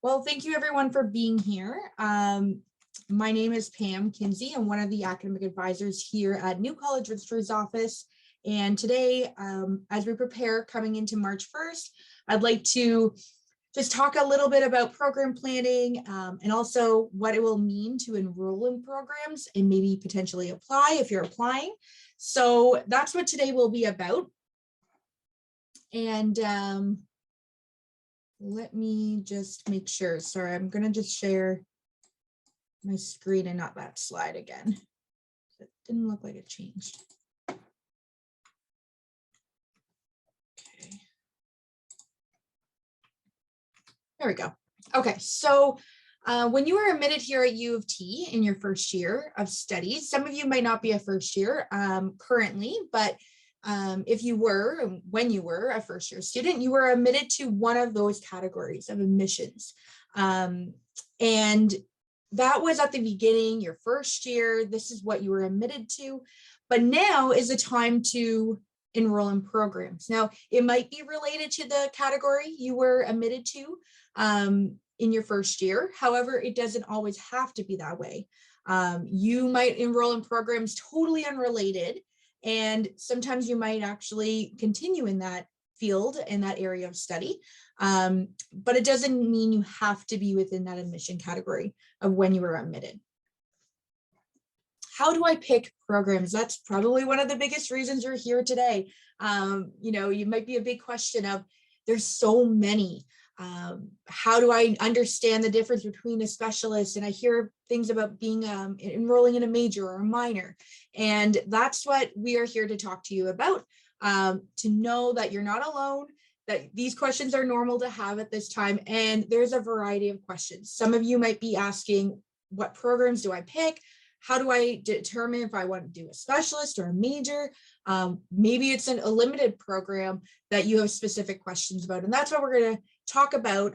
Well, thank you everyone for being here. My name is Pam Kinsey. I'm one of the academic advisors here at New College Registrar's office. And today, as we prepare coming into March 1st, I'd like to just talk a little bit about program planning and also what it will mean to enroll in programs and maybe potentially apply if you're applying. So that's what today will be about. And let me just make sure. Sorry, I'm going to just share my screen and not that slide again. It didn't look like it changed. Okay. There we go. Okay, so when you are admitted here at U of T in your first year of studies, some of you might not be a first year currently, but if you were, when you were a first year student, you were admitted to one of those categories of admissions. And that was at the beginning, your first year, this is what you were admitted to, but now is the time to enroll in programs. Now, it might be related to the category you were admitted to in your first year. However, it doesn't always have to be that way. You might enroll in programs totally unrelated, and sometimes you might actually continue in that field, in that area of study. But it doesn't mean you have to be within that admission category of when you were admitted. How do I pick programs? That's probably one of the biggest reasons you're here today. You might be a big question of, there's so many. How do I understand the difference between a specialist? And I hear things about being enrolling in a major or a minor. And that's what we are here to talk to you about, to know that you're not alone, that these questions are normal to have at this time. And there's a variety of questions. Some of you might be asking, what programs do I pick? How do I determine if I want to do a specialist or a major? Maybe it's a limited program that you have specific questions about. And that's what we're going to talk about,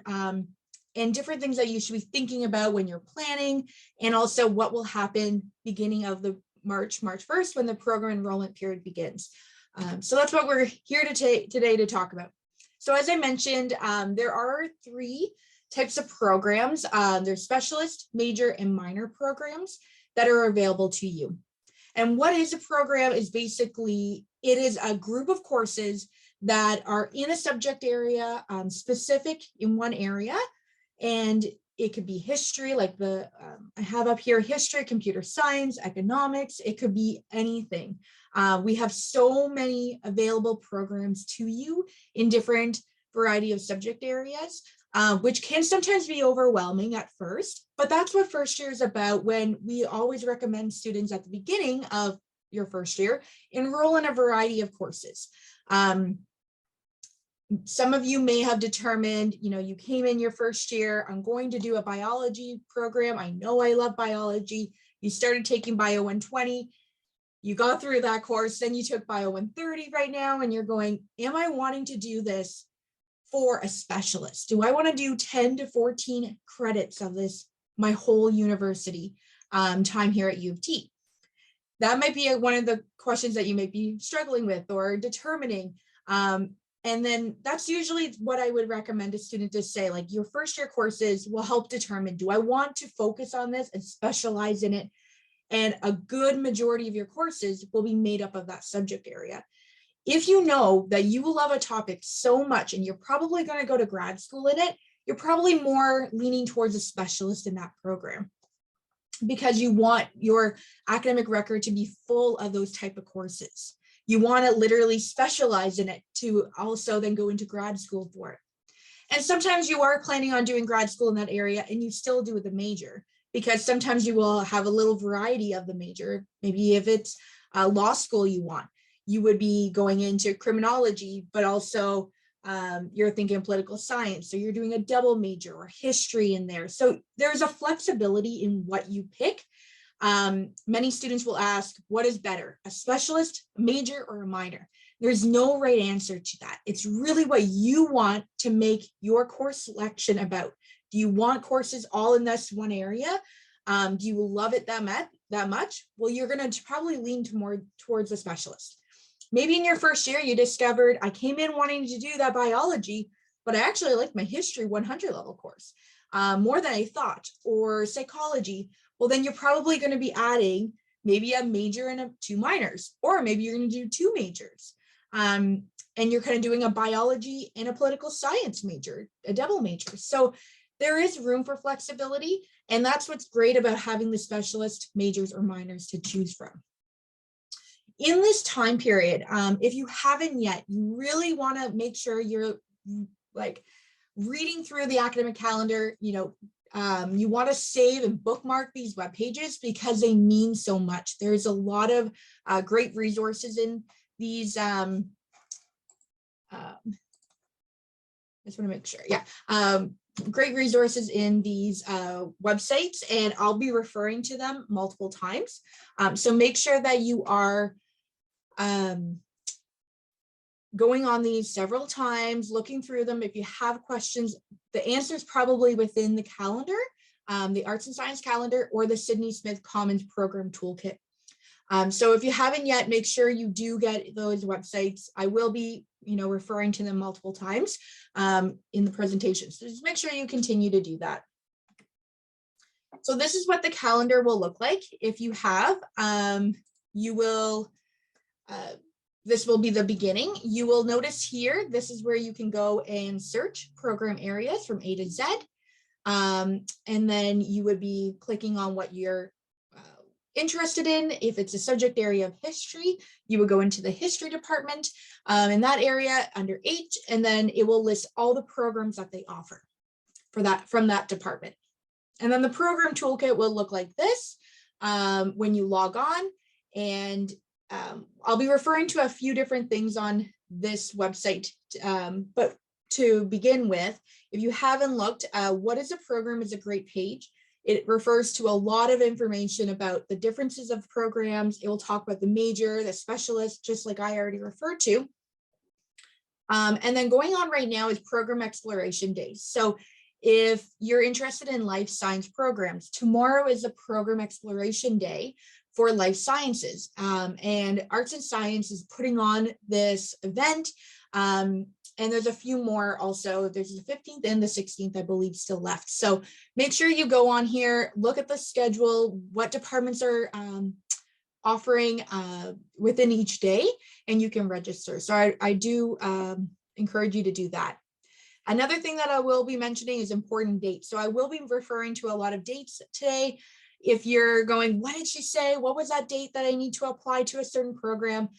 and different things that you should be thinking about when you're planning, and also what will happen beginning of the March 1st when the program enrollment period begins. So that's what we're here today to talk about. So as I mentioned, there are three types of programs. There's specialist, major, and minor programs that are available to you. And what is a program is basically, it is a group of courses that are in a subject area, specific in one area. And it could be history, like I have up here, history, computer science, economics, it could be anything. We have so many available programs to you in different variety of subject areas, which can sometimes be overwhelming at first, but that's what first year is about, when we always recommend students at the beginning of your first year enroll in a variety of courses. Some of you may have determined, you came in your first year, I'm going to do a biology program. I know I love biology. You started taking Bio 120. You got through that course, then you took Bio 130 right now, and you're going, am I wanting to do this for a specialist? Do I want to do 10 to 14 credits of this my whole university time here at U of T? That might be one of the questions that you may be struggling with or determining. And then that's usually what I would recommend a student to say, like, your first year courses will help determine, do I want to focus on this and specialize in it? And a good majority of your courses will be made up of that subject area. If you know that you will love a topic so much and you're probably going to go to grad school in it, you're probably more leaning towards a specialist in that program, because you want your academic record to be full of those type of courses. You want to literally specialize in it to also then go into grad school for it. And sometimes you are planning on doing grad school in that area and you still do the major, because sometimes you will have a little variety of the major. Maybe if it's law school you want, you would be going into criminology, but also you're thinking political science. So you're doing a double major or history in there. So there's a flexibility in what you pick. Many students will ask, what is better, a specialist, a major, or a minor? There's no right answer to that. It's really what you want to make your course selection about. Do you want courses all in this one area? Do you love it that much? Well, you're going to probably lean more towards a specialist. Maybe in your first year, you discovered, I came in wanting to do that biology, but I actually like my history 100 level course more than I thought, or psychology. Well, then you're probably going to be adding maybe a major and 2 minors, or maybe you're going to do 2 majors. And you're kind of doing a biology and a political science major, a double major. So there is room for flexibility. And that's what's great about having the specialist majors or minors to choose from. In this time period, if you haven't yet, you really want to make sure you're like reading through the academic calendar. You want to save and bookmark these web pages because they mean so much. There's a lot of great resources in these. I just want to make sure. Yeah. Great resources in these websites, and I'll be referring to them multiple times. So make sure that you are going on these several times, looking through them. If you have questions, the answer is probably within the calendar, the Arts and Science calendar, or the Sydney Smith Commons Program Toolkit. So if you haven't yet, make sure you do get those websites. I will be, referring to them multiple times in the presentation. So just make sure you continue to do that. So this is what the calendar will look like. If you have, this will be the beginning. You will notice here, this is where you can go and search program areas from A to Z. And then you would be clicking on what you're interested in. If it's a subject area of history, you would go into the history department in that area under H, and then it will list all the programs that they offer for that from that department. And then the program toolkit will look like this when you log on. And I'll be referring to a few different things on this website, but to begin with, if you haven't looked, what is a program is a great page. It refers to a lot of information about the differences of programs. It will talk about the major, the specialist, just like I already referred to. And then going on right now is program exploration days. So if you're interested in life science programs, tomorrow is a program exploration day for life sciences. And Arts and Science is putting on this event. And there's a few more also. There's the 15th and the 16th, I believe, still left. So make sure you go on here, look at the schedule, what departments are offering within each day, and you can register. So I do encourage you to do that. Another thing that I will be mentioning is important dates. So I will be referring to a lot of dates today. If you're going, what did she say? What was that date that I need to apply to a certain program?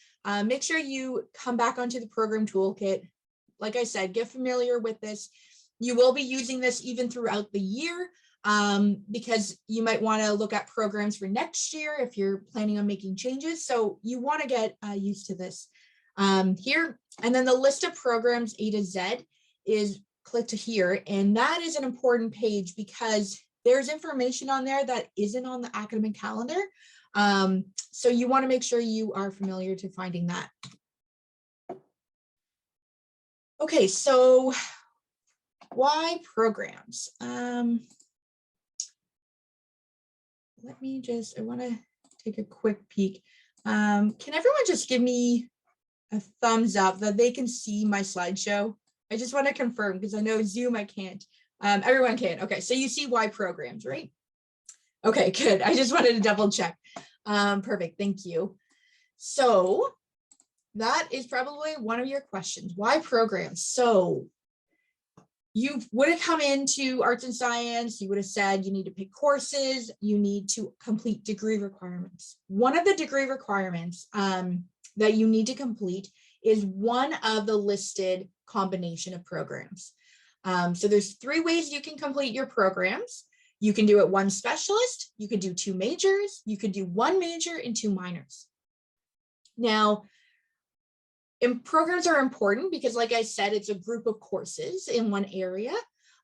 Make sure you come back onto the program toolkit. Like I said, get familiar with this. You will be using this even throughout the year because you might want to look at programs for next year if you're planning on making changes. So you want to get used to this here. And then the list of programs A to Z is clicked here. And that is an important page because there's information on there that isn't on the academic calendar. So you want to make sure you are familiar to finding that. Okay, so why programs? Let me I want to take a quick peek. Can everyone just give me a thumbs up that they can see my slideshow? I just want to confirm because I know Zoom I can't. Everyone can. Okay, so you see why programs, right? Okay, good. I just wanted to double check. Perfect, thank you. So that is probably one of your questions. Why programs? So you would have come into Arts and Science, you would have said you need to pick courses, you need to complete degree requirements. One of the degree requirements that you need to complete is one of the listed combination of programs. So there's 3 ways you can complete your programs. You can do it 1 specialist, you could do 2 majors, you could do 1 major and 2 minors. Now, programs are important because, like I said, it's a group of courses in one area.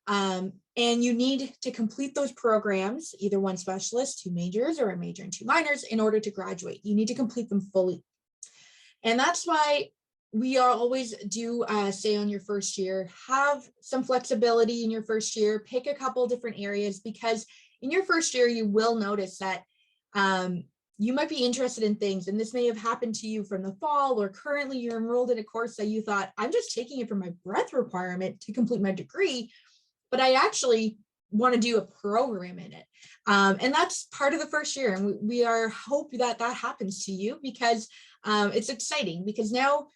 And you need to complete those programs, either 1 specialist, 2 majors, or a major and 2 minors in order to graduate. You need to complete them fully. And that's why we always do say on your first year, have some flexibility in your first year, pick a couple different areas, because in your first year, you will notice that you might be interested in things, and this may have happened to you from the fall, or currently you're enrolled in a course that you thought, I'm just taking it for my breadth requirement to complete my degree, but I actually want to do a program in it. And that's part of the first year. And we are hope that that happens to you, because it's exciting, because now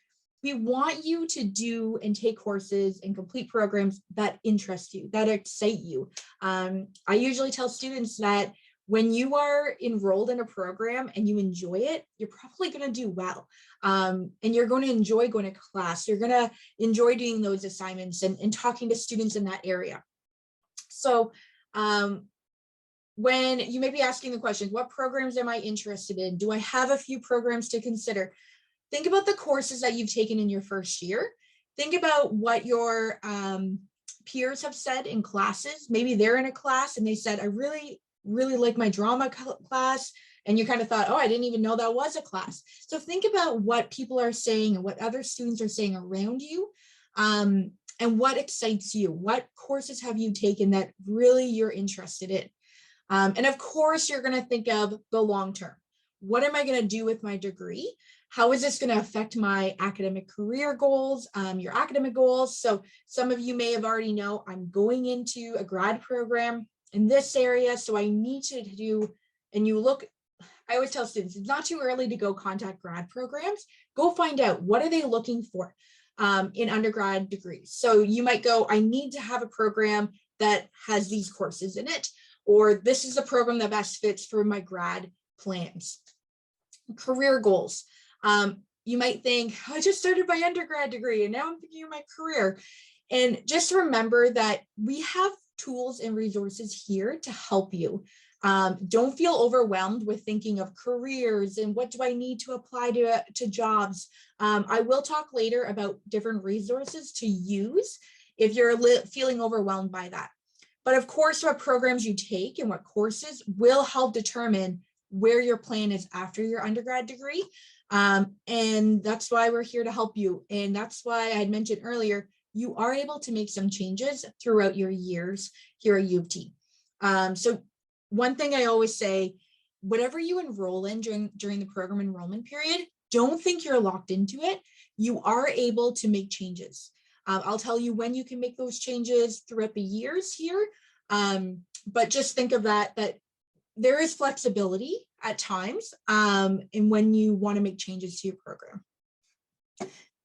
we want you to do and take courses and complete programs that interest you, that excite you. I usually tell students that when you are enrolled in a program and you enjoy it, you're probably going to do well. And you're going to enjoy going to class. You're going to enjoy doing those assignments and talking to students in that area. So when you may be asking the question, what programs am I interested in? Do I have a few programs to consider? Think about the courses that you've taken in your first year. Think about what your peers have said in classes. Maybe they're in a class and they said, I really like my drama class. And you kind of thought, oh, I didn't even know that was a class. So think about what people are saying and what other students are saying around you. And what excites you? What courses have you taken that really you're interested in? And of course, you're going to think of the long term. What am I going to do with my degree? How is this going to affect my academic career goals, your academic goals? So some of you may have already know, I'm going into a grad program in this area. So I need to do, and you look, I always tell students, it's not too early to go contact grad programs. Go find out, what are they looking for in undergrad degrees? So you might go, I need to have a program that has these courses in it, or this is a program that best fits for my grad plans. Career goals. You might think, I just started my undergrad degree and now I'm thinking of my career. And just remember that we have tools and resources here to help you. Don't feel overwhelmed with thinking of careers and what do I need to apply to jobs. I will talk later about different resources to use if you're feeling overwhelmed by that. But of course, what programs you take and what courses will help determine where your plan is after your undergrad degree. And that's why we're here to help you. And that's why I had mentioned earlier, you are able to make some changes throughout your years here at U of T. So one thing I always say, whatever you enroll in during the program enrollment period, don't think you're locked into it. You are able to make changes. I'll tell you when you can make those changes throughout the years here. But just think of that there is flexibility at times and when you want to make changes to your program.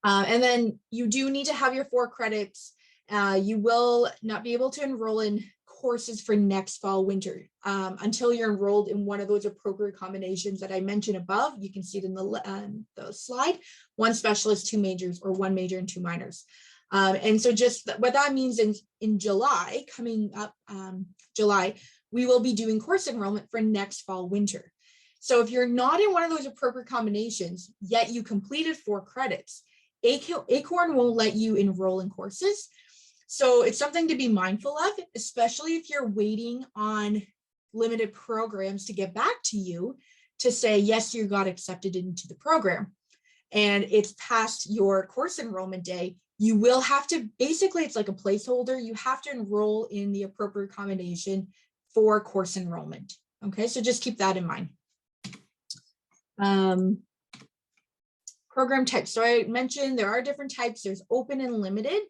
And then you do need to have your 4 credits. You will not be able to enroll in courses for next fall, winter until you're enrolled in one of those appropriate combinations that I mentioned above. You can see it in the slide, 1 specialist, 2 majors, or 1 major and 2 minors. And so just what that means in July, coming up July, we will be doing course enrollment for next fall, winter. So if you're not in one of those appropriate combinations, yet you completed 4 credits, ACORN won't let you enroll in courses. So it's something to be mindful of, especially if you're waiting on limited programs to get back to you to say, yes, you got accepted into the program. And it's past your course enrollment day. You will have to, basically, it's like a placeholder. You have to enroll in the appropriate combination for course enrollment. Okay, so just keep that in mind. Program types. So I mentioned there are different types. There's open and limited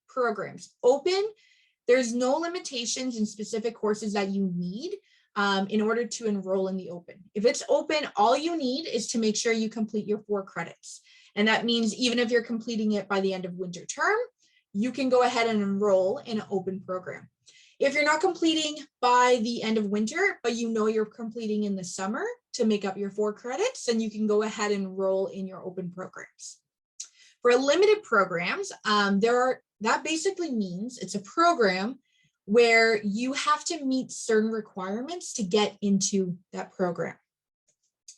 programs. Open, there's no limitations in specific courses that you need in order to enroll in the open. If it's open, all you need is to make sure you complete your 4 credits. And that means even if you're completing it by the end of winter term, you can go ahead and enroll in an open program. If you're not completing by the end of winter, but you know you're completing in the summer to make up your 4 credits, then you can go ahead and enroll in your open programs. For limited programs, that basically means it's a program where you have to meet certain requirements to get into that program.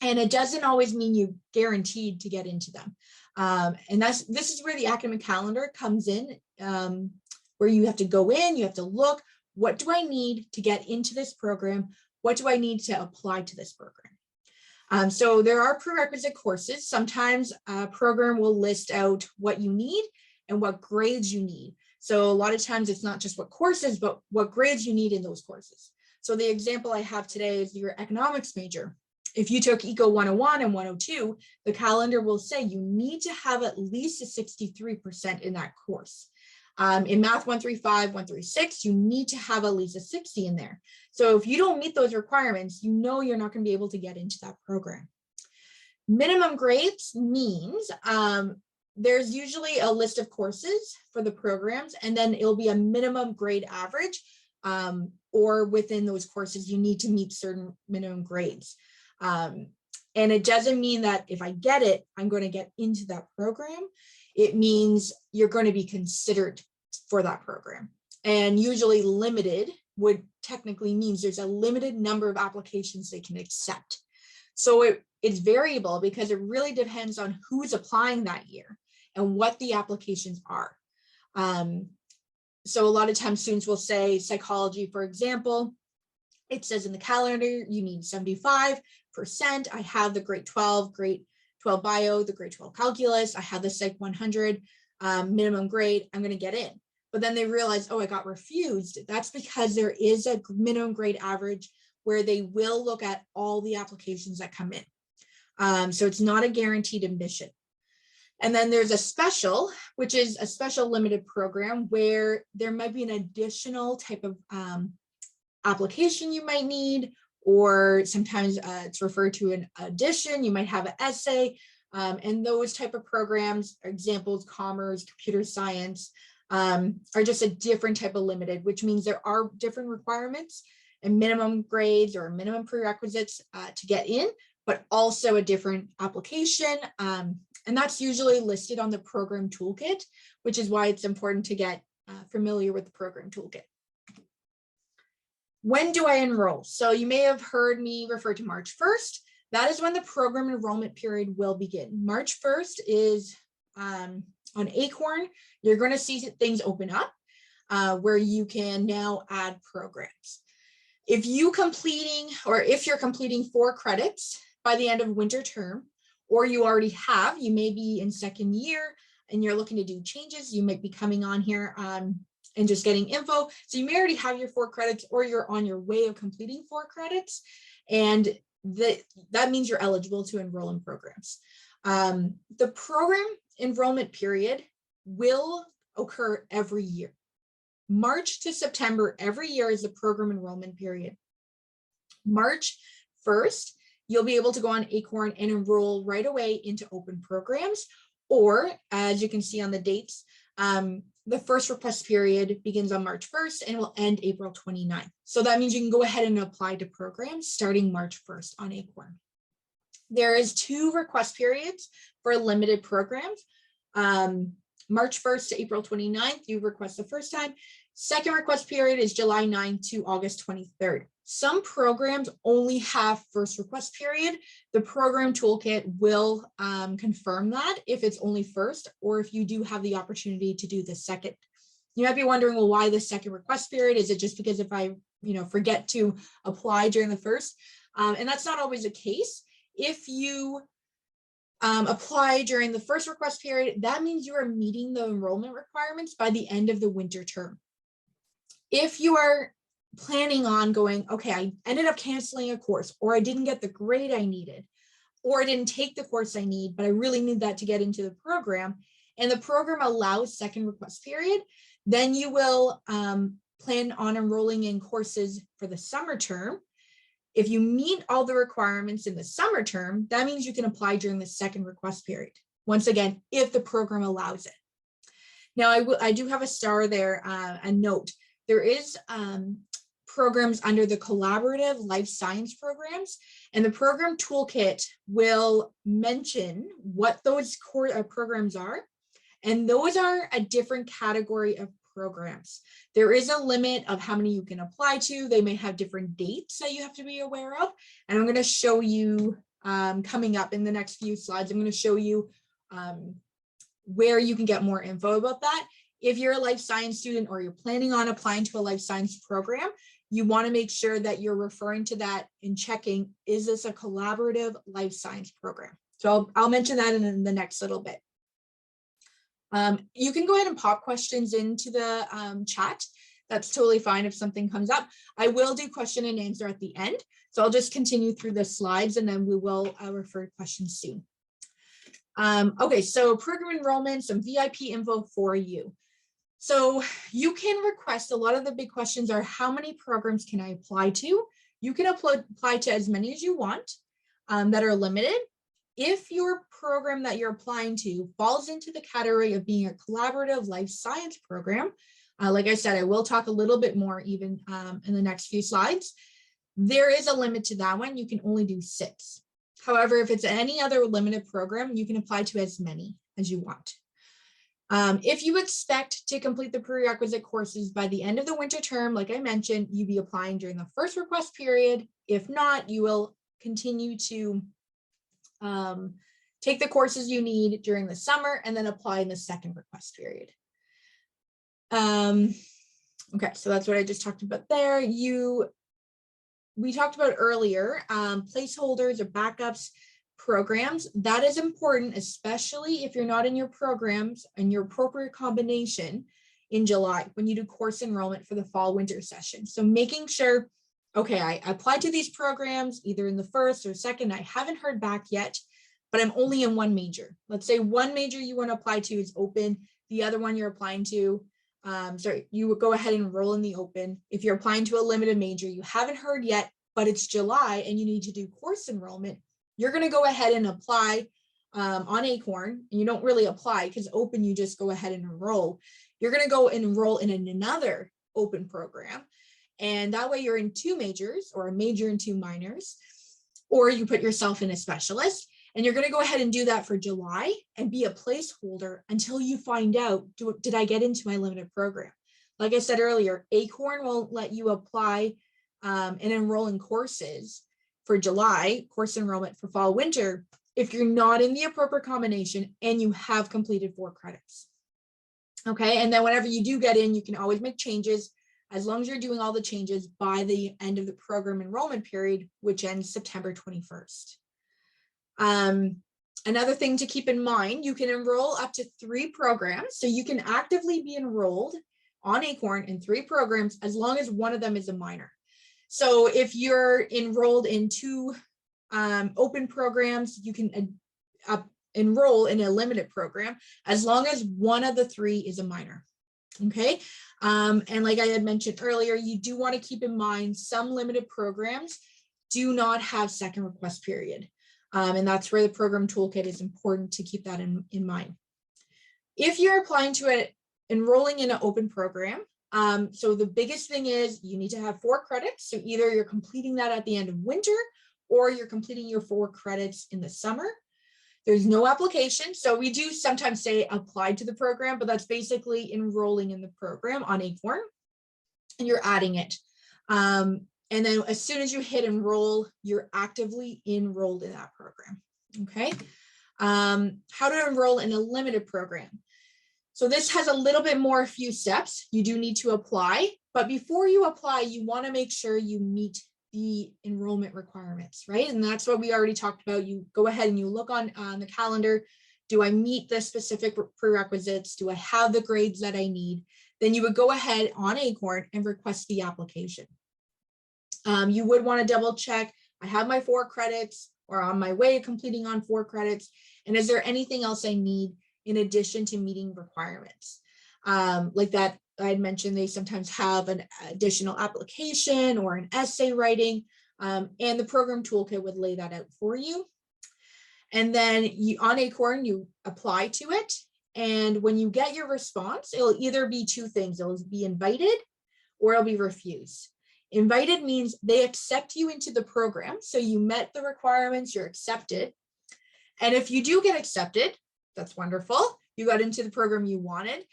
And it doesn't always mean you guaranteed to get into them. And this is where the academic calendar comes in, where you have to go in, you have to look, what do I need to get into this program? What do I need to apply to this program? So there are prerequisite courses. Sometimes a program will list out what you need and what grades you need. So a lot of times it's not just what courses, but what grades you need in those courses. So the example I have today is your economics major. If you took Eco 101 and 102, the calendar will say you need to have at least a 63% in that course. In Math 135, 136, you need to have at least a 60 in there. So if you don't meet those requirements, you know you're not going to be able to get into that program. Minimum grades means there's usually a list of courses for the programs, and then it'll be a minimum grade average, or within those courses, you need to meet certain minimum grades. And it doesn't mean that if I get it, I'm going to get into that program. It means you're going to be considered for that program. And usually limited would technically means there's a limited number of applications they can accept. So it's variable because it really depends on who's applying that year and what the applications are. So a lot of times students will say psychology, for example, it says in the calendar, you need 75%. I have the grade 12 bio, the grade 12 calculus. I have the Psych 100 minimum grade. I'm going to get in. But then they realize, oh, I got refused. That's because there is a minimum grade average where they will look at all the applications that come in. So it's not a guaranteed admission. And then there's a special, which is a special limited program where there might be an additional type of application you might need, or sometimes it's referred to an addition. You might have an essay, and those type of programs, examples, commerce, computer science, are just a different type of limited, which means there are different requirements and minimum grades or minimum prerequisites to get in, but also a different application. And that's usually listed on the program toolkit, which is why it's important to get familiar with the program toolkit. When do I enroll? So you may have heard me refer to March 1st. That is when the program enrollment period will begin. March 1st is on ACORN. You're going to see things open up where you can now add programs. If you're completing 4 credits by the end of winter term, or you already have, you may be in second year and you're looking to do changes, you might be coming on here and just getting info. So you may already have your 4 credits, or you're on your way of completing 4 credits. And that means you're eligible to enroll in programs. The program enrollment period will occur every year. March to September every year is the program enrollment period. March 1st, you'll be able to go on ACORN and enroll right away into open programs, or as you can see on the dates, the first request period begins on March 1st and will end April 29th. So that means you can go ahead and apply to programs starting March 1st on ACORN. There is 2 request periods for limited programs. March 1st to April 29th, you request the first time. Second request period is July 9th to August 23rd. Some programs only have first request period. The program toolkit will confirm that if it's only first, or if you do have the opportunity to do the second. You might be wondering, well, why the second request period? Is it just because if I forget to apply during the first? And that's not always the case. If you apply during the first request period, that means you are meeting the enrollment requirements by the end of the winter term. If you are planning on going, okay, I ended up canceling a course, or I didn't get the grade I needed, or I didn't take the course I need, but I really need that to get into the program, and the program allows second request period, then you will plan on enrolling in courses for the summer term. If you meet all the requirements in the summer term, that means you can apply during the second request period. Once again, if the program allows it. Now, I do have a star there, a note. There is programs under the collaborative life science programs, and the program toolkit will mention what those core programs are, and those are a different category of programs. There is a limit of how many you can apply to. They may have different dates that you have to be aware of, and I'm going to show you coming up in the next few slides. I'm going to show you where you can get more info about that. If you're a life science student or you're planning on applying to a life science program, you want to make sure that you're referring to that and checking, is this a collaborative life science program? So I'll mention that in the next little bit. You can go ahead and pop questions into the chat. That's totally fine if something comes up. I will do question and answer at the end. So I'll just continue through the slides and then we will refer to questions soon. Okay, so program enrollment, some VIP info for you. So you can request, a lot of the big questions are how many programs can I apply to? You can apply to as many as you want that are limited. If your program that you're applying to falls into the category of being a collaborative life science program, like I said, I will talk a little bit more even in the next few slides. There is a limit to that one. You can only do 6. However, if it's any other limited program, you can apply to as many as you want. If you expect to complete the prerequisite courses by the end of the winter term, like I mentioned, you'll be applying during the first request period. If not, you will continue to take the courses you need during the summer and then apply in the second request period. Okay, so that's what I just talked about there. We talked about earlier, placeholders or backups programs. That is important, especially if you're not in your programs and your appropriate combination in July when you do course enrollment for the fall winter session. So making sure, okay, I applied to these programs either in the first or second, I haven't heard back yet, but I'm only in one major. Let's say one major you want to apply to is open, the other one you're applying to, you would go ahead and enroll in the open. If you're applying to a limited major, you haven't heard yet, but it's July and you need to do course enrollment, you're going to go ahead and apply on ACORN. And you don't really apply because open, you just go ahead and enroll. You're going to go and enroll in another open program. And that way you're in 2 majors or a major and 2 minors, or you put yourself in a specialist. And you're going to go ahead and do that for July and be a placeholder until you find out, did I get into my limited program? Like I said earlier, ACORN won't let you apply and enroll in courses for July, course enrollment for fall winter, if you're not in the appropriate combination and you have completed 4 credits. Okay, and then whenever you do get in, you can always make changes as long as you're doing all the changes by the end of the program enrollment period, which ends September 21st. Another thing to keep in mind, you can enroll up to 3 programs. So you can actively be enrolled on ACORN in 3 programs as long as one of them is a minor. So if you're enrolled in 2 open programs, you can enroll in a limited program as long as one of the 3 is a minor. Okay. And like I had mentioned earlier, you do want to keep in mind some limited programs do not have second request period. And that's where the program toolkit is important to keep that in mind. If you're applying to enrolling in an open program, so the biggest thing is you need to have 4 credits. So either you're completing that at the end of winter or you're completing your 4 credits in the summer. There's no application. So we do sometimes say apply to the program, but that's basically enrolling in the program on ACORN and you're adding it. And then as soon as you hit enroll, you're actively enrolled in that program. Okay. How to enroll in a limited program. So this has a little bit more, a few steps. You do need to apply, but before you apply, you want to make sure you meet the enrollment requirements, right? And that's what we already talked about. You go ahead and you look on the calendar. Do I meet the specific prerequisites? Do I have the grades that I need? Then you would go ahead on ACORN and request the application. You would want to double check, I have my 4 credits or on my way to completing on 4 credits. And is there anything else I need in addition to meeting requirements? Like that I had mentioned, they sometimes have an additional application or an essay writing, and the program toolkit would lay that out for you. And then on ACORN, you apply to it. And when you get your response, it'll either be 2 things. It'll be invited or it'll be refused. Invited means they accept you into the program. So you met the requirements, you're accepted. And if you do get accepted, that's wonderful. You got into the program you wanted.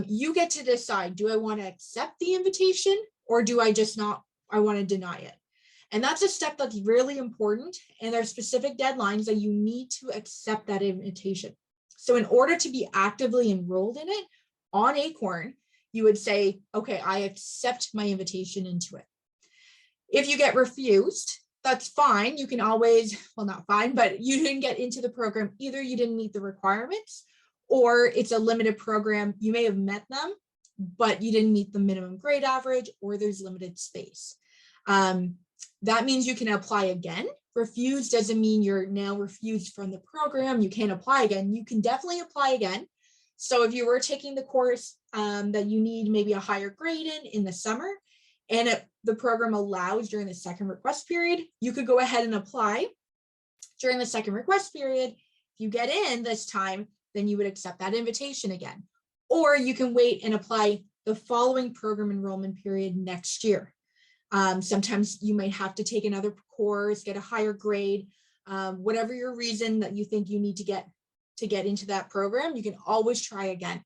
You get to decide, do I want to accept the invitation or do I just not, I want to deny it? And that's a step that's really important. And there are specific deadlines that you need to accept that invitation. So in order to be actively enrolled in it on ACORN, you would say, okay, I accept my invitation into it. If you get refused, that's fine. You can always, well, not fine, but you didn't get into the program. Either you didn't meet the requirements or it's a limited program. You may have met them, but you didn't meet the minimum grade average or there's limited space. That means you can apply again. Refused doesn't mean you're now refused from the program. You can't apply again. You can definitely apply again. So if you were taking the course that you need maybe a higher grade in the summer, and the program allows during the second request period, you could go ahead and apply during the second request period. If you get in this time, then you would accept that invitation again. Or you can wait and apply the following program enrollment period next year. Sometimes you might have to take another course, get a higher grade, whatever your reason that you think you need to get into that program, you can always try again.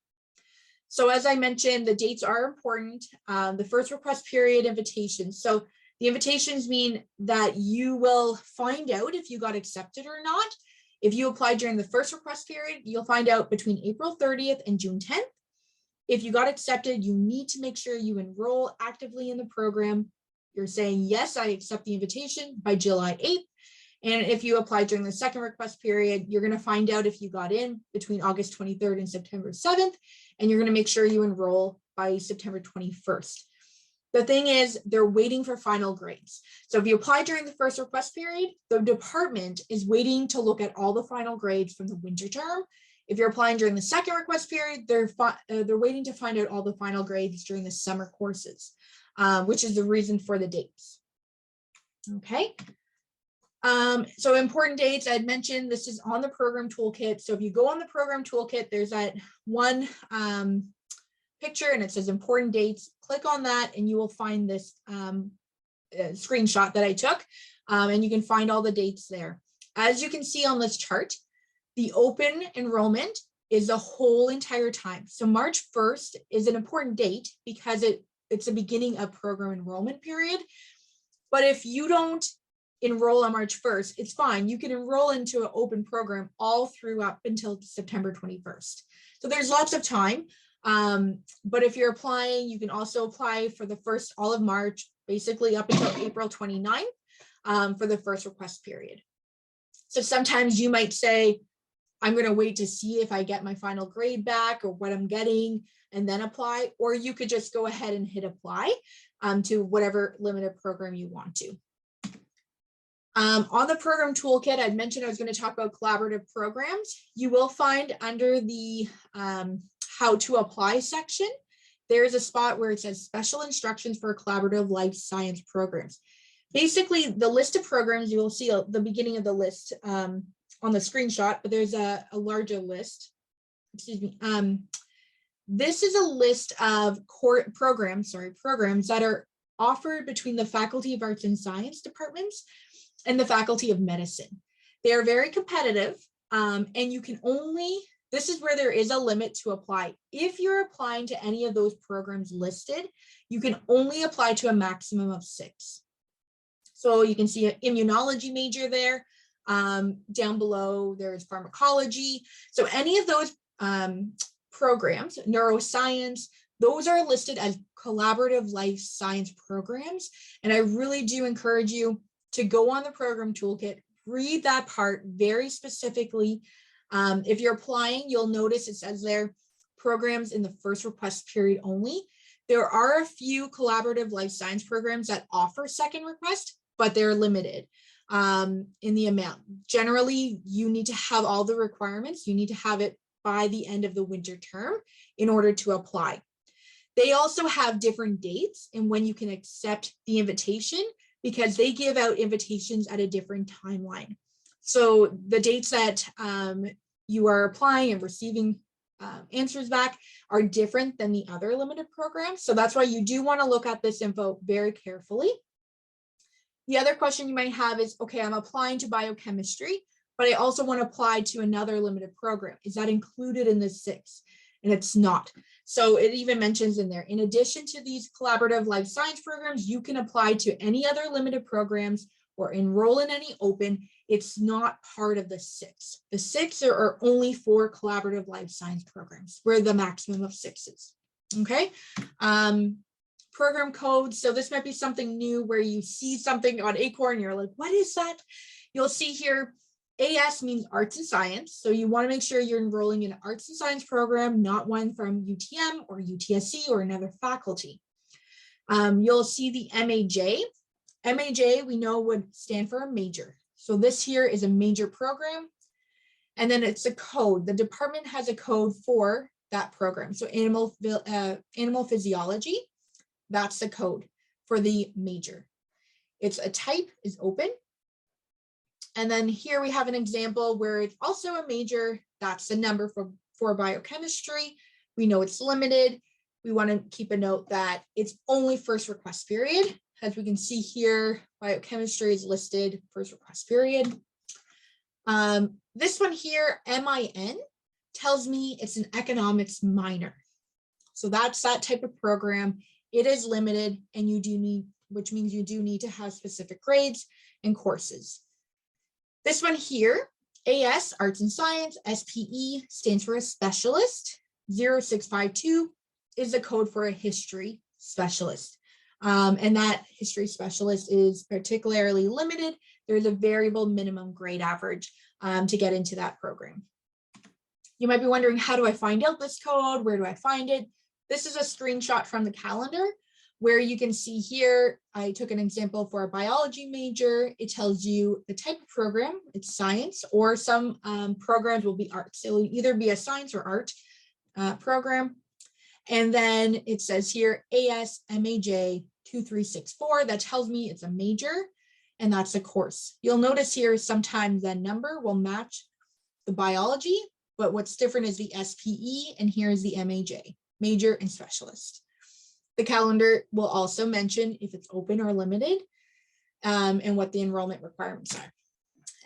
So as I mentioned, the dates are important. The first request period invitations. So the invitations mean that you will find out if you got accepted or not. If you applied during the first request period, you'll find out between April 30th and June 10th. If you got accepted, you need to make sure you enroll actively in the program. You're saying, yes, I accept the invitation by July 8th. And if you apply during the second request period, you're going to find out if you got in between August 23rd and September 7th, and you're going to make sure you enroll by September 21st. The thing is, they're waiting for final grades. So if you apply during the first request period, the department is waiting to look at all the final grades from the winter term. If you're applying during the second request period, they're waiting to find out all the final grades during the summer courses, which is the reason for the dates. Okay. So important dates, I'd mentioned this is on the program toolkit. So if you go on the program toolkit, there's that one picture and it says important dates. Click on that and you will find this screenshot that I took, and you can find all the dates there. As you can see on this chart, the open enrollment is the whole entire time. So March 1st is an important date because it's the beginning of program enrollment period. But if you don't enroll on March 1st, it's fine. You can enroll into an open program all through up until September 21st. So there's lots of time. But if you're applying, you can also apply for the first all of March, basically up until April 29th for the first request period. So sometimes you might say, I'm going to wait to see if I get my final grade back or what I'm getting and then apply, or you could just go ahead and hit apply to whatever limited program you want to. On the program toolkit, I'd mentioned I was going to talk about collaborative programs. You will find under the how to apply section, there's a spot where it says special instructions for collaborative life science programs. Basically, the list of programs, you will see the beginning of the list on the screenshot, but there's a larger list. Excuse me. This is a list of programs that are offered between the Faculty of Arts and Science departments and the Faculty of Medicine. They are very competitive, and you can only, this is where there is a limit to apply. If you're applying to any of those programs listed, you can only apply to a maximum of 6. So you can see an immunology major there. Down below, there's pharmacology. So any of those programs, neuroscience, those are listed as collaborative life science programs. And I really do encourage you to go on the program toolkit, read that part very specifically. If you're applying, you'll notice it says there, programs in the first request period only. There are a few collaborative life science programs that offer second request, but they're limited in the amount. Generally, you need to have all the requirements. You need to have it by the end of the winter term in order to apply. They also have different dates and when you can accept the invitation, because they give out invitations at a different timeline. So the dates that you are applying and receiving answers back are different than the other limited programs. So that's why you do want to look at this info very carefully. The other question you might have is, okay, I'm applying to biochemistry, but I also want to apply to another limited program. Is that included in this 6? And it's not. So it even mentions in there, in addition to these collaborative life science programs, you can apply to any other limited programs or enroll in any open. It's not part of the 6. The 6 are only for collaborative life science programs, where the maximum of 6 is. Okay. Program codes. So this might be something new where you see something on ACORN, you're like, what is that? You'll see here AS means arts and science. So you want to make sure you're enrolling in an arts and science program, not one from UTM or UTSC or another faculty. You'll see the MAJ. MAJ, we know, would stand for a major. So this here is a major program. And then it's a code. The department has a code for that program. So animal physiology, that's the code for the major. It's a type is open. And then here we have an example where it's also a major. That's the number for biochemistry. We know it's limited. We want to keep a note that it's only first request period. As we can see here, biochemistry is listed first request period. This one here, MIN, tells me it's an economics minor. So that's that type of program. It is limited, and you do need, which means you do need to have specific grades and courses. This one here, AS, Arts and Science, SPE, stands for a specialist. 0652 is the code for a history specialist. And that history specialist is particularly limited. There's a variable minimum grade average to get into that program. You might be wondering, how do I find out this code? Where do I find it? This is a screenshot from the calendar where you can see here, I took an example for a biology major. It tells you the type of program, it's science, or some programs will be arts. It will either be a science or art program. And then it says here, AS MAJ 2364, that tells me it's a major, and that's a course. You'll notice here sometimes the number will match the biology, but what's different is the SPE, and here is the MAJ, major and specialist. The calendar will also mention if it's open or limited, and what the enrollment requirements are.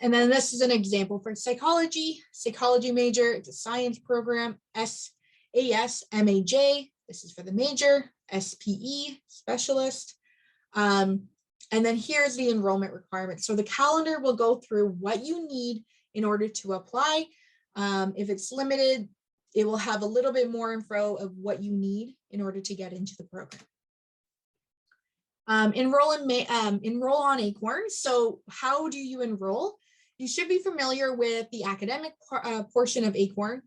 And then this is an example for psychology major, it's a science program, AS MAJ, this is for the major, SPE, specialist. And then here's the enrollment requirements. So the calendar will go through what you need in order to apply. If it's limited, it will have a little bit more info of what you need in order to get into the program. Enroll on ACORN. So how do you enroll? You should be familiar with the academic portion of ACORN.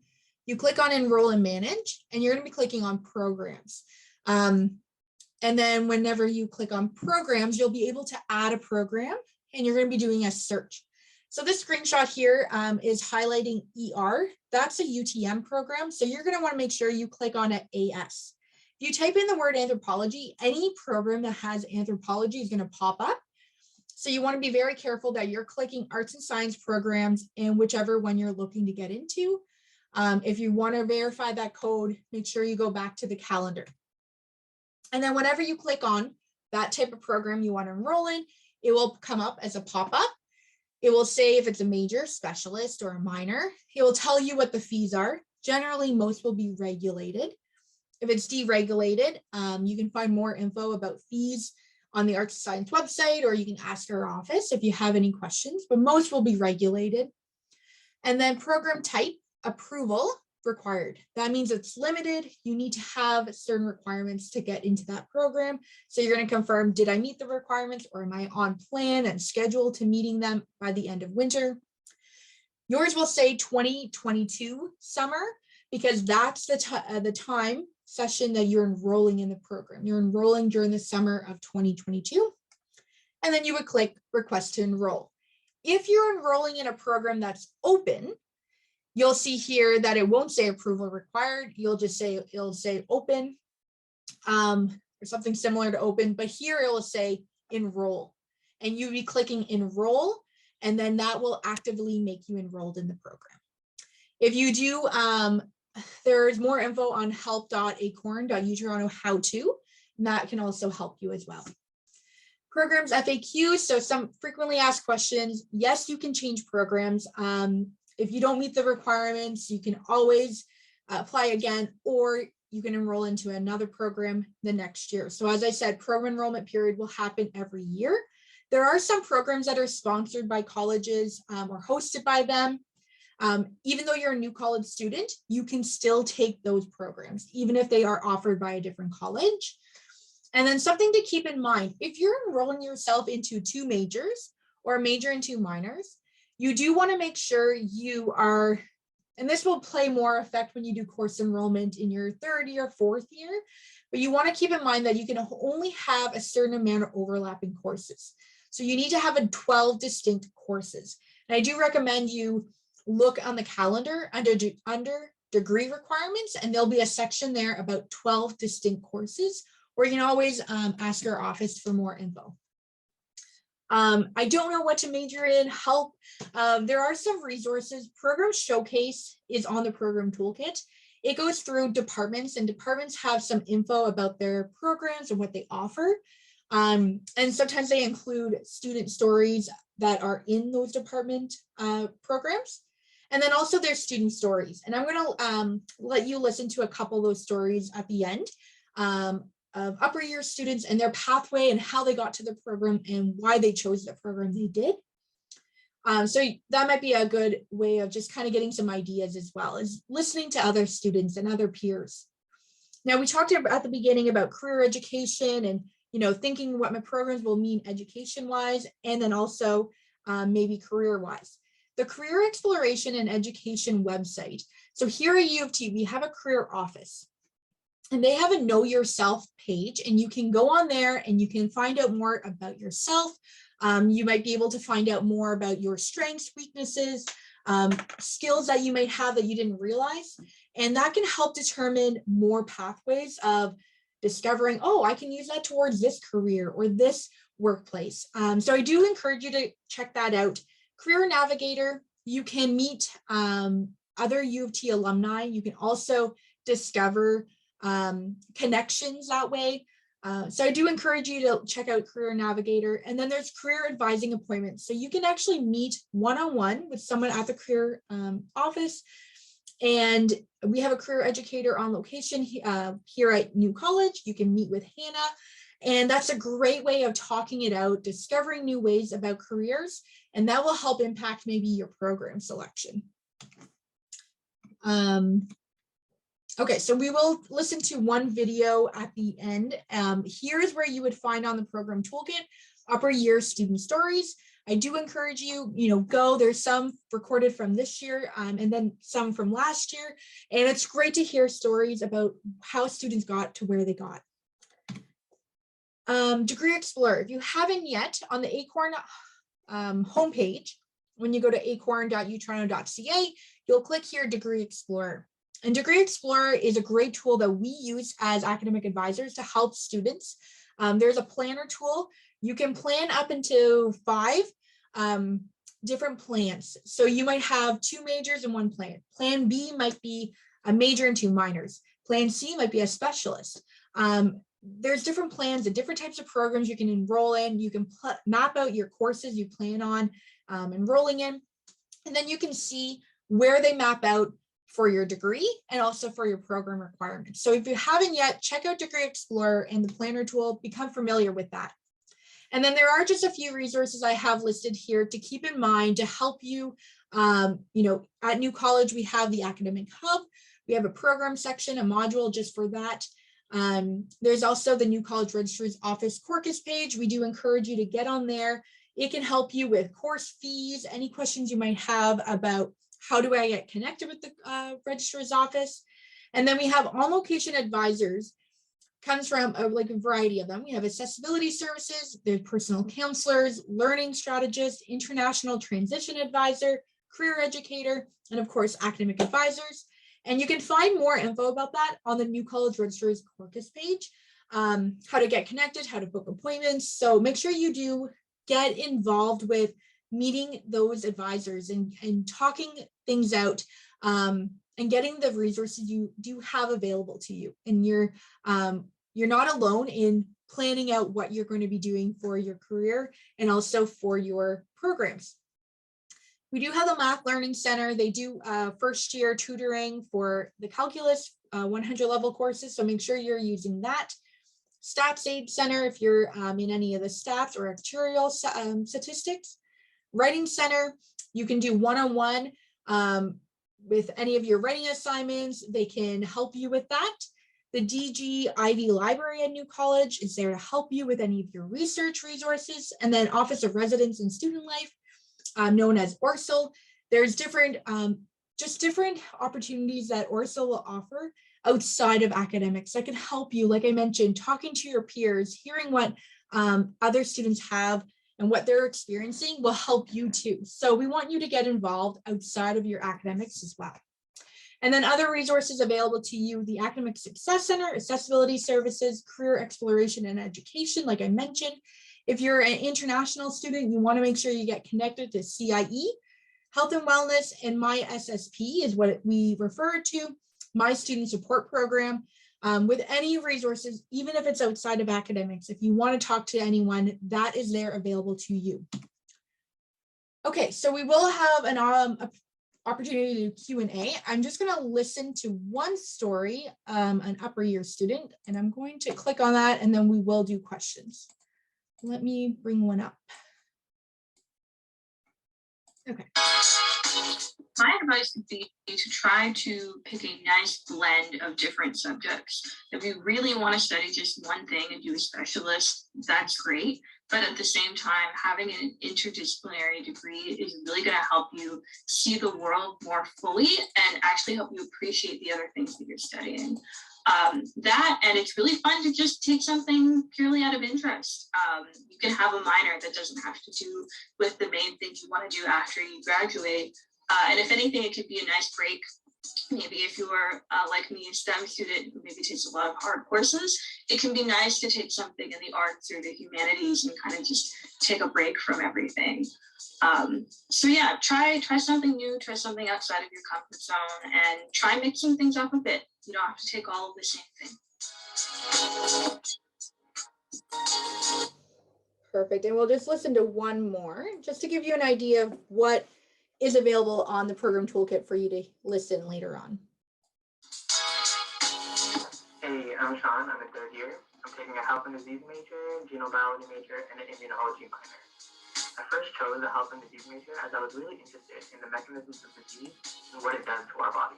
You click on Enroll and Manage, and you're going to be clicking on Programs. And then whenever you click on Programs, you'll be able to add a program, and you're going to be doing a search. So this screenshot here is highlighting ER. That's a UTM program. So you're going to want to make sure you click on it AS. If you type in the word anthropology, any program that has anthropology is going to pop up. So you want to be very careful that you're clicking arts and science programs and whichever one you're looking to get into. If you want to verify that code, make sure you go back to the calendar. And then whenever you click on that type of program you want to enroll in, it will come up as a pop-up. It will say if it's a major, specialist, or a minor. It will tell you what the fees are. Generally, most will be regulated. If it's deregulated, you can find more info about fees on the Arts and Science website, or you can ask our office if you have any questions, but most will be regulated. And then program type, approval required. That means it's limited. You need to have certain requirements to get into that program. So you're going to confirm, did I meet the requirements, or am I on plan and scheduled to meeting them by the end of winter? Yours will say 2022 summer, because that's the time session that you're enrolling in the program. You're enrolling during the summer of 2022. And then you would click Request to Enroll. If you're enrolling in a program that's open, you'll see here that it won't say approval required. You'll just say, it'll say open, or something similar to open, but here it will say enroll. And you'll be clicking enroll, and then that will actively make you enrolled in the program. If you do, there's more info on help.acorn.utoronto how to, and that can also help you as well. Programs FAQ, so some frequently asked questions. Yes, you can change programs. If you don't meet the requirements, you can always apply again, or you can enroll into another program the next year. So as I said, program enrollment period will happen every year. There are some programs that are sponsored by colleges or hosted by them. Even though you're a new college student, you can still take those programs, even if they are offered by a different college. And then something to keep in mind, if you're enrolling yourself into 2 majors or a major and 2 minors, You do want to make sure you are, and this will play more effect when you do course enrollment in your third year, fourth year, but you want to keep in mind that you can only have a certain amount of overlapping courses. So you need to have 12 distinct courses. And I do recommend you look on the calendar under degree requirements, and there'll be a section there about 12 distinct courses, or you can always ask our office for more info. I don't know what to major in, help. There are some resources. Program Showcase is on the program toolkit. It goes through departments, and departments have some info about their programs and what they offer. And sometimes they include student stories that are in those department programs. And then also there's student stories. And I'm gonna let you listen to a couple of those stories at the end. Of upper year students and their pathway and how they got to the program and why they chose the program they did. So that might be a good way of just kind of getting some ideas, as well as listening to other students and other peers. Now, we talked at the beginning about career education and, you know, thinking what my programs will mean education wise, and then also maybe career wise. The Career Exploration and Education website. So here at U of T, we have a career office. And they have a Know Yourself page, and you can go on there and you can find out more about yourself. You might be able to find out more about your strengths, weaknesses, skills that you might have that you didn't realize. And that can help determine more pathways of discovering, oh, I can use that towards this career or this workplace. So I do encourage you to check that out. Career Navigator, you can meet other U of T alumni. You can also discover connections that way. So I do encourage you to check out Career Navigator. And then there's career advising appointments. So you can actually meet one-on-one with someone at the career office. And we have a career educator on location here at New College. You can meet with Hannah. And that's a great way of talking it out, discovering new ways about careers, and that will help impact maybe your program selection. Okay, so we will listen to one video at the end. Here's where you would find on the program toolkit, upper year student stories. I do encourage you, go. There's some recorded from this year and then some from last year. And it's great to hear stories about how students got to where they got. Degree Explorer, if you haven't yet, on the ACORN homepage, when you go to acorn.utoronto.ca, you'll click here, Degree Explorer. And Degree Explorer is a great tool that we use as academic advisors to help students. There's a planner tool. You can plan up into 5 different plans. So you might have 2 majors and 1 plan. Plan B might be a major and 2 minors. Plan C might be a specialist. There's different plans and different types of programs you can enroll in. You can map out your courses you plan on enrolling in. And then you can see where they map out for your degree and also for your program requirements. So if you haven't yet, check out Degree Explorer and the planner tool, become familiar with that. And then there are just a few resources I have listed here to keep in mind to help you. At New College, we have the Academic Hub. We have a program section, a module just for that. There's also the New College Registrar's Office Corcus page. We do encourage you to get on there. It can help you with course fees, any questions you might have about how do I get connected with the registrar's office. And then we have on-location advisors, comes from a variety of them. We have accessibility services, there's personal counselors, learning strategists, international transition advisor, career educator, and of course, academic advisors. And you can find more info about that on the New College Registrar's Corcus page, how to get connected, how to book appointments. So make sure you do get involved with meeting those advisors and talking things out and getting the resources you do have available to you. And you're not alone in planning out what you're going to be doing for your career and also for your programs. We do have the Math Learning Center. They do first year tutoring for the calculus 100 level courses. So make sure you're using that. Stats Aid Center, if you're in any of the stats or actuarial statistics. Writing Center, you can do one-on-one with any of your writing assignments. They can help you with that. The DG Ivy Library at New College is there to help you with any of your research resources. And then Office of Residence and Student Life. known as ORSL. There's different, just different opportunities that ORSL will offer outside of academics that can help you, like I mentioned, talking to your peers, hearing what other students have and what they're experiencing will help you too. So we want you to get involved outside of your academics as well. And then other resources available to you, the Academic Success Center, Accessibility Services, Career Exploration and Education, like I mentioned. If you're an international student, you want to make sure you get connected to CIE, Health and Wellness, and My SSP is what we refer to, My Student Support Program. With any resources, even if it's outside of academics, if you want to talk to anyone, that is there available to you. Okay, so we will have an opportunity to do Q&A. I'm just going to listen to one story, an upper year student, and I'm going to click on that, and then we will do questions. Let me bring one up. Okay. My advice would be to try to pick a nice blend of different subjects. If you really want to study just one thing and do a specialist, that's great. But at the same time, having an interdisciplinary degree is really going to help you see the world more fully and actually help you appreciate the other things that you're studying. And it's really fun to just take something purely out of interest. You can have a minor that doesn't have to do with the main things you want to do after you graduate. And if anything, it could be a nice break. Maybe if you are like me, a STEM student who maybe takes a lot of hard courses, it can be nice to take something in the arts or the humanities and kind of just take a break from everything. So yeah, try something new, try something outside of your comfort zone, and try mixing things up a bit. You don't have to take all of the same thing. Perfect. And we'll just listen to one more just to give you an idea of what is available on the program toolkit for you to listen later on. Hey, I'm Sean. I'm in third year. I'm taking a health and disease major, genobiology major, and an immunology minor. I first chose a health and disease major as I was really interested in the mechanisms of disease and what it does to our body.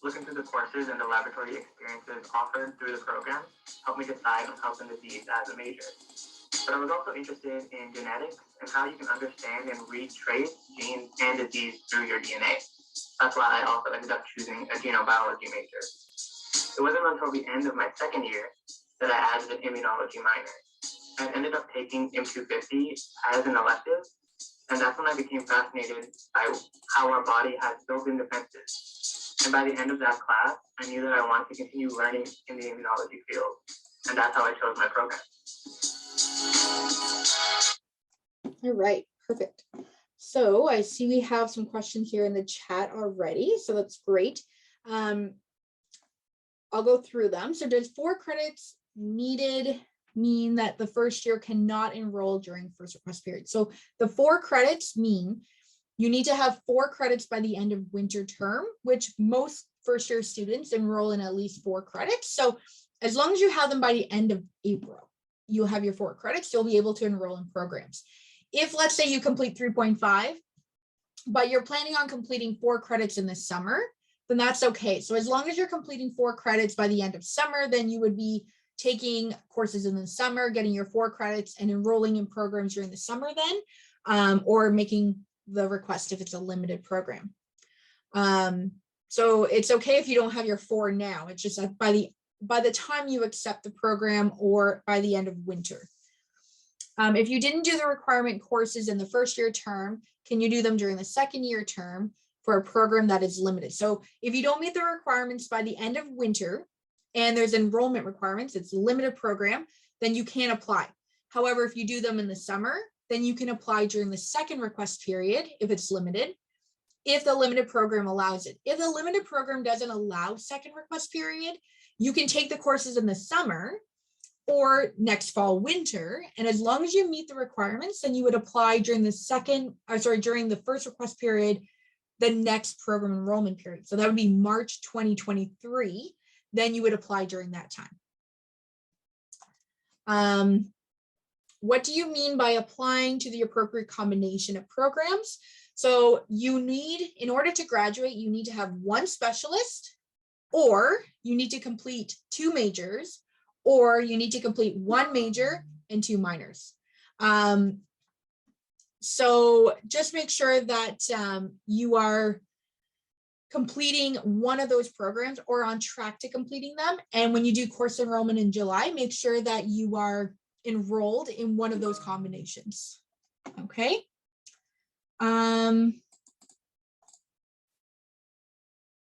Looking through the courses and the laboratory experiences offered through the program helped me decide on health and disease as a major. But I was also interested in genetics and how you can understand and read traits, genes, and disease through your DNA. That's why I also ended up choosing a genobiology major. It wasn't until the end of my second year that I added an immunology minor. I ended up taking IM250 as an elective, and that's when I became fascinated by how our body has built-in defenses. And by the end of that class, I knew that I wanted to continue learning in the immunology field, and that's how I chose my program. All right, perfect. So I see we have some questions here in the chat already, so that's great. I'll go through them. So does 4 credits needed mean that the first year cannot enroll during first request period? So the 4 credits mean you need to have 4 credits by the end of winter term, which most first year students enroll in at least 4 credits. So as long as you have them by the end of April, you'll have your 4 credits, you'll be able to enroll in programs. If let's say you complete 3.5, but you're planning on completing 4 credits in the summer, then that's okay. So as long as you're completing 4 credits by the end of summer, then you would be taking courses in the summer, getting your 4 credits and enrolling in programs during the summer then, or making the request if it's a limited program. So it's okay if you don't have your 4 now. It's just that by the time you accept the program or by the end of winter. If you didn't do the requirement courses in the first year term, can you do them during the second year term for a program that is limited? So if you don't meet the requirements by the end of winter and there's enrollment requirements, it's a limited program, then you can't apply. However, if you do them in the summer, then you can apply during the second request period if it's limited, if the limited program allows it. If the limited program doesn't allow second request period, you can take the courses in the summer or next fall, winter. And as long as you meet the requirements, then you would apply during during the first request period, the next program enrollment period. So that would be March 2023. Then you would apply during that time. What do you mean by applying to the appropriate combination of programs? So you need, in order to graduate, you need to have 1 specialist, or you need to complete 2 majors, or you need to complete 1 major and 2 minors. So just make sure that you are completing one of those programs or on track to completing them. And when you do course enrollment in July, make sure that you are enrolled in one of those combinations. Okay.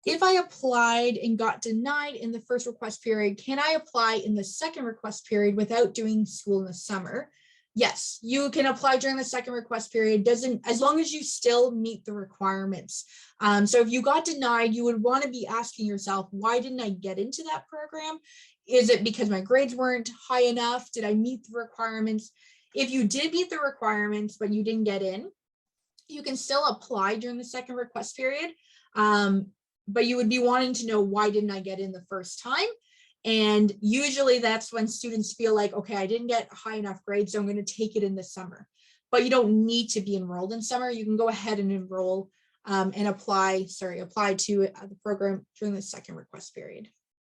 If I applied and got denied in the first request period, can I apply in the second request period without doing school in the summer? Yes, you can apply during the second request period, as long as you still meet the requirements. So if you got denied, you would want to be asking yourself, why didn't I get into that program? Is it because my grades weren't high enough? Did I meet the requirements? If you did meet the requirements, but you didn't get in, you can still apply during the second request period. But you would be wanting to know, why didn't I get in the first time? And usually that's when students feel like, okay, I didn't get high enough grades, so I'm going to take it in the summer. But you don't need to be enrolled in summer. You can go ahead and enroll and apply to the program during the second request period.